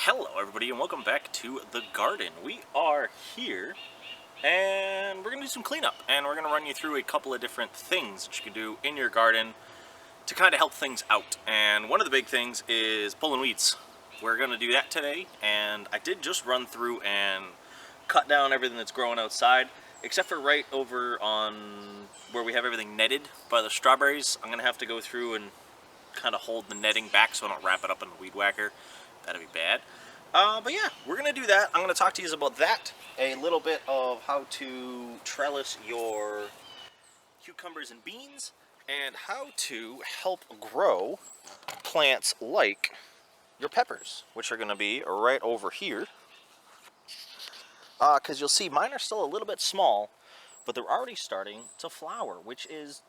Hello everybody and welcome back to the garden. We are here and we're going to do some cleanup, and we're going to run you through a couple of different things that you can do in your garden to kind of help things out. And one of the big things is pulling weeds. We're going to do that today, and I did just run through and cut down everything that's growing outside, except for right over on where we have everything netted by the strawberries. I'm going to have to go through and kind of hold the netting back so I don't wrap it up in the weed whacker. That'd be bad. But yeah, we're going to do that. I'm going to talk to you about that, a little bit of how to trellis your cucumbers and beans, and how to help grow plants like your peppers, which are going to be right over here. Because you'll see mine are still a little bit small, but they're already starting to flower, which is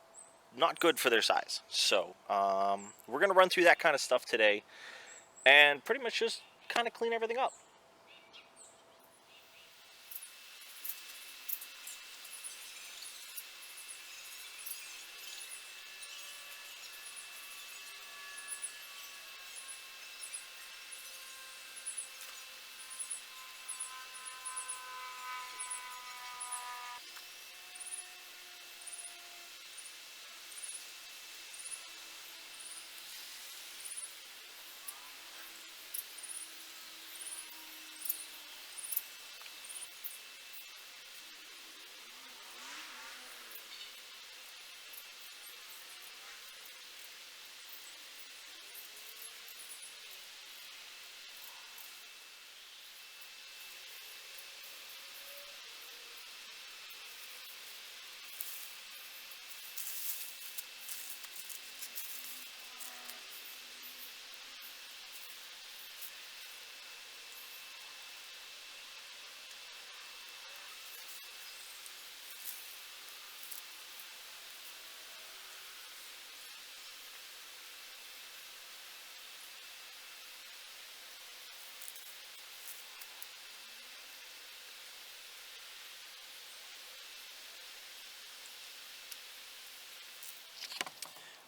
not good for their size. So we're going to run through that kind of stuff today and pretty much just kind of clean everything up.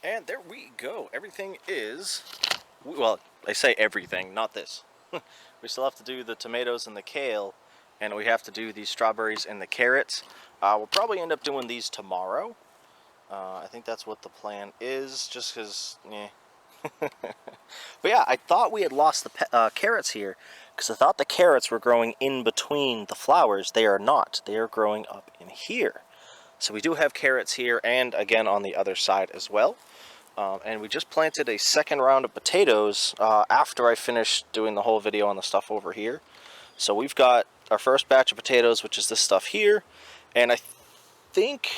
And there we go. Everything is, well, I say everything, not this. We still have to do the tomatoes and the kale, and we have to do the strawberries and the carrots. We'll probably end up doing these tomorrow. I think that's what the plan is, just because, But yeah, I thought we had lost the carrots here, because I thought the carrots were growing in between the flowers. They are not. They are growing up in here. So we do have carrots here, and again on the other side as well. And we just planted a second round of potatoes after I finished doing the whole video on the stuff over here. So we've got our first batch of potatoes, which is this stuff here, and I think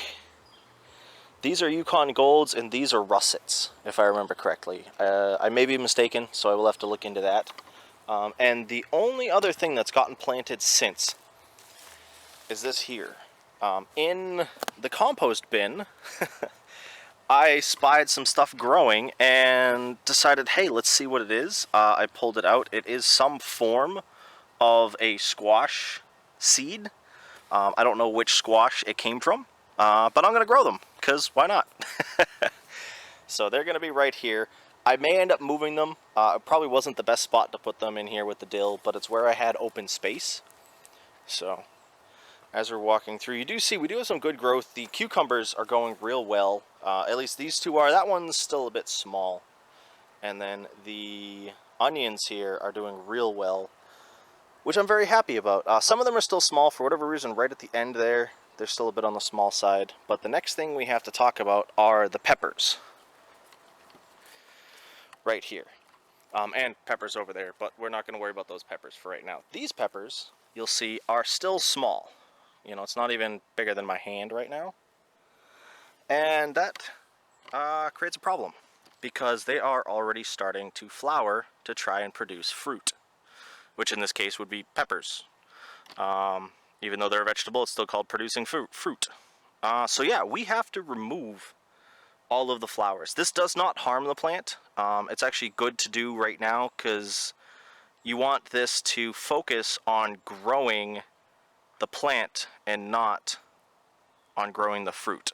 these are Yukon Golds and these are russets, if I remember correctly. I may be mistaken, so I will have to look into that. And the only other thing that's gotten planted since is this here. In the compost bin, I spied some stuff growing and decided, hey, let's see what it is. I pulled it out. It is some form of a squash seed. I don't know which squash it came from, but I'm going to grow them, because why not? So they're going to be right here. I may end up moving them. It probably wasn't the best spot to put them in here with the dill, but it's where I had open space. So as we're walking through, you do see we do have some good growth. The cucumbers are going real well. At least these two are. That one's still a bit small. And then the onions here are doing real well, which I'm very happy about. Some of them are still small for whatever reason. Right at the end there, they're still a bit on the small side. But the next thing we have to talk about are the peppers. Right here. And peppers over there, but we're not going to worry about those peppers for right now. These peppers, you'll see, are still small. You know, it's not even bigger than my hand right now. And that creates a problem, because they are already starting to flower to try and produce fruit, which in this case would be peppers. Even though they're a vegetable, it's still called producing fruit. So yeah, we have to remove all of the flowers. This does not harm the plant. It's actually good to do right now, because you want this to focus on growing the plant and not on growing the fruit.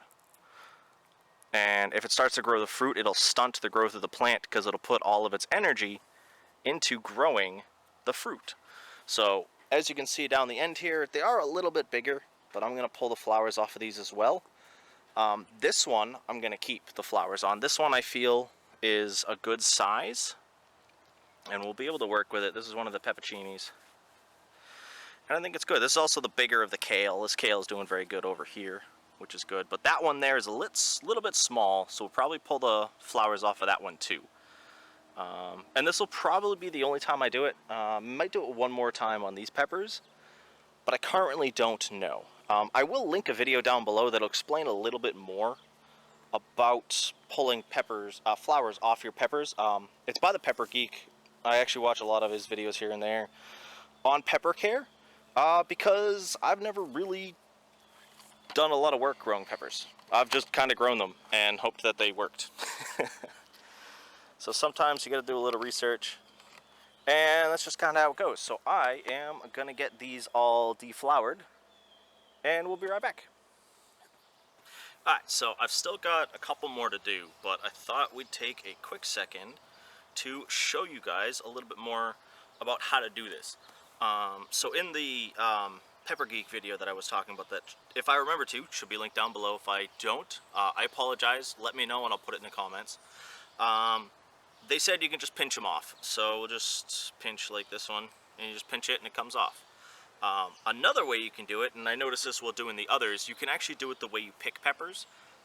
And if it starts to grow the fruit, it'll stunt the growth of the plant, because it'll put all of its energy into growing the fruit. So as you can see down the end here, they are a little bit bigger, but I'm going to pull the flowers off of these as well. This one I'm going to keep the flowers on. This one I feel is a good size, and we'll be able to work with it. This is one of the pepperoncinis, and I think it's good. This is also the bigger of the kale. This kale is doing very good over here, which is good. But that one there is a little bit small, so we'll probably pull the flowers off of that one too. And this will probably be the only time I do it. Might do it one more time on these peppers, but I currently don't know. I will link a video down below that'll explain a little bit more about pulling flowers off your peppers. It's by the Pepper Geek. I actually watch a lot of his videos here and there on pepper care, because I've never really done a lot of work growing peppers. I've just kind of grown them and hoped that they worked. So sometimes you got to do a little research, and that's just kind of how it goes. So I am going to get these all deflowered, and we'll be right back. Alright, so I've still got a couple more to do, but I thought we'd take a quick second to show you guys a little bit more about how to do this. So in the Pepper Geek video that I was talking about, that if I remember to, should be linked down below. If I don't, I apologize. Let me know and I'll put it in the comments. They said you can just pinch them off, so we'll just pinch like this one, and you just pinch it and it comes off. Another way you can do it, and I noticed this while doing the others, you can actually do it the way you pick peppers.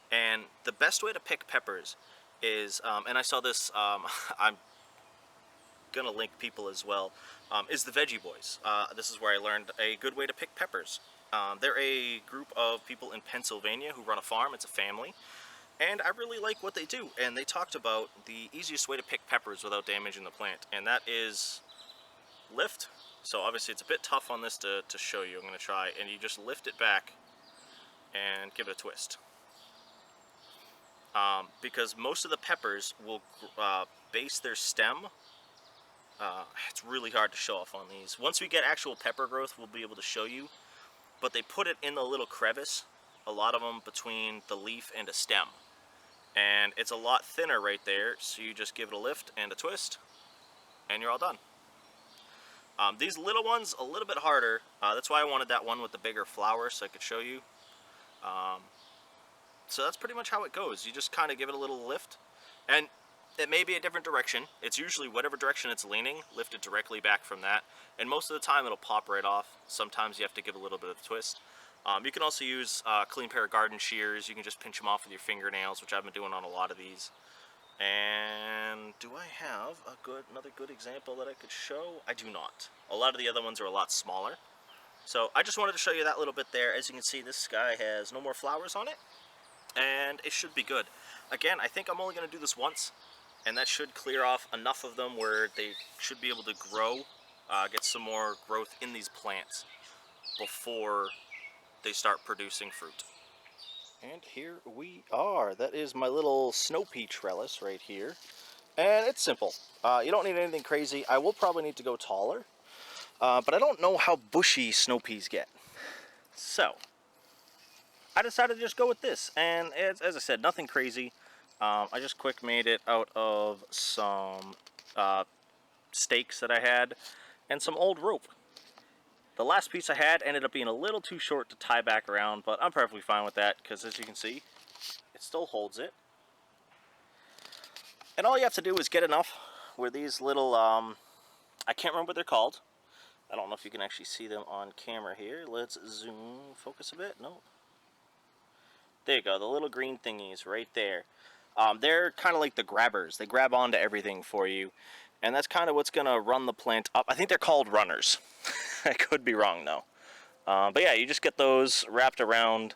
And the best way to pick peppers is, and I saw this, I'm gonna link people as well, is the Veggie Boys. This is where I learned a good way to pick peppers. They're a group of people in Pennsylvania who run a farm. It's a family. And I really like what they do, and they talked about the easiest way to pick peppers without damaging the plant, and that is lift. So obviously it's a bit tough on this to show you. I'm going to try, and you just lift it back and give it a twist. Because most of the peppers will base their stem. It's really hard to show off on these. Once we get actual pepper growth, we'll be able to show you, but they put it in the little crevice, a lot of them between the leaf and a stem. And it's a lot thinner right there, so you just give it a lift and a twist, and you're all done. These little ones, a little bit harder. That's why I wanted that one with the bigger flower, so I could show you. So that's pretty much how it goes. You just kind of give it a little lift, and it may be a different direction. It's usually whatever direction it's leaning, lift it directly back from that. And most of the time it'll pop right off. Sometimes you have to give a little bit of a twist. You can also use a clean pair of garden shears. You can just pinch them off with your fingernails, which I've been doing on a lot of these. And do I have another good example that I could show? I do not. A lot of the other ones are a lot smaller. So I just wanted to show you that little bit there. As you can see, this guy has no more flowers on it, and it should be good. Again, I think I'm only going to do this once, and that should clear off enough of them where they should be able to grow, get some more growth in these plants before they start producing fruit. And here we are. That is my little snow pea trellis right here. And it's simple. You don't need anything crazy. I will probably need to go taller. But I don't know how bushy snow peas get. So, I decided to just go with this. And as I said, nothing crazy. I just quick made it out of some stakes that I had and some old rope. The last piece I had ended up being a little too short to tie back around, but I'm perfectly fine with that because, as you can see, it still holds it. And all you have to do is get enough where these little, I can't remember what they're called. I don't know if you can actually see them on camera here. Let's zoom, focus a bit. No. There you go, the little green thingies right there. They're kind of like the grabbers. They grab onto everything for you. And that's kind of what's going to run the plant up. I think they're called runners. I could be wrong, though. But yeah, you just get those wrapped around,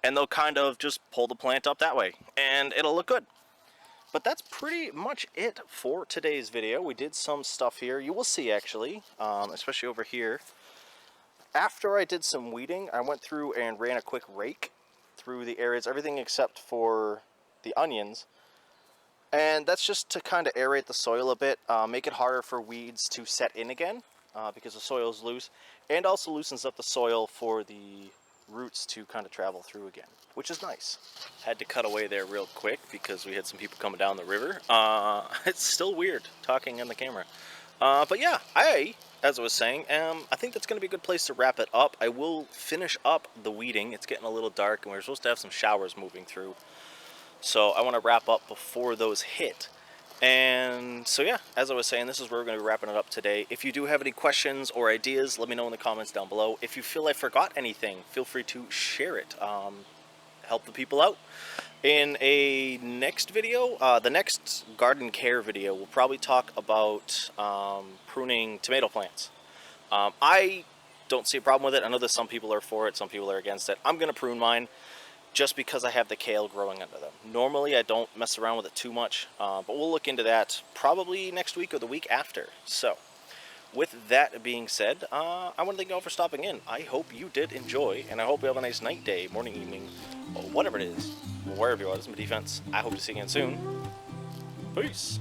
and they'll kind of just pull the plant up that way. And it'll look good. But that's pretty much it for today's video. We did some stuff here. You will see, actually, especially over here. After I did some weeding, I went through and ran a quick rake through the areas, everything except for the onions. And that's just to kind of aerate the soil a bit, make it harder for weeds to set in again, because the soil is loose, and also loosens up the soil for the roots to kind of travel through again, which is nice. Had to cut away there real quick because we had some people coming down the river. It's still weird talking in the camera. But yeah, I as I was saying, I think that's going to be a good place to wrap it up. I will finish up the weeding. It's getting a little dark, and we're supposed to have some showers moving through. So I want to wrap up before those hit. And so yeah, as I was saying, this is where we're going to be wrapping it up today. If you do have any questions or ideas, let me know in the comments down below. If you feel I forgot anything, feel free to share it. Help the people out. In a next video, the next garden care video, we'll probably talk about pruning tomato plants. I don't see a problem with it. I know that some people are for it, some people are against it. I'm going to prune mine just because I have the kale growing under them. Normally I don't mess around with it too much, but we'll look into that probably next week or the week after. So with that being said, I want to thank you all for stopping in. I hope you did enjoy, and I hope you have a nice night, day, morning, evening, or whatever it is, wherever you are. This is my defense. I hope to see you again soon. Peace.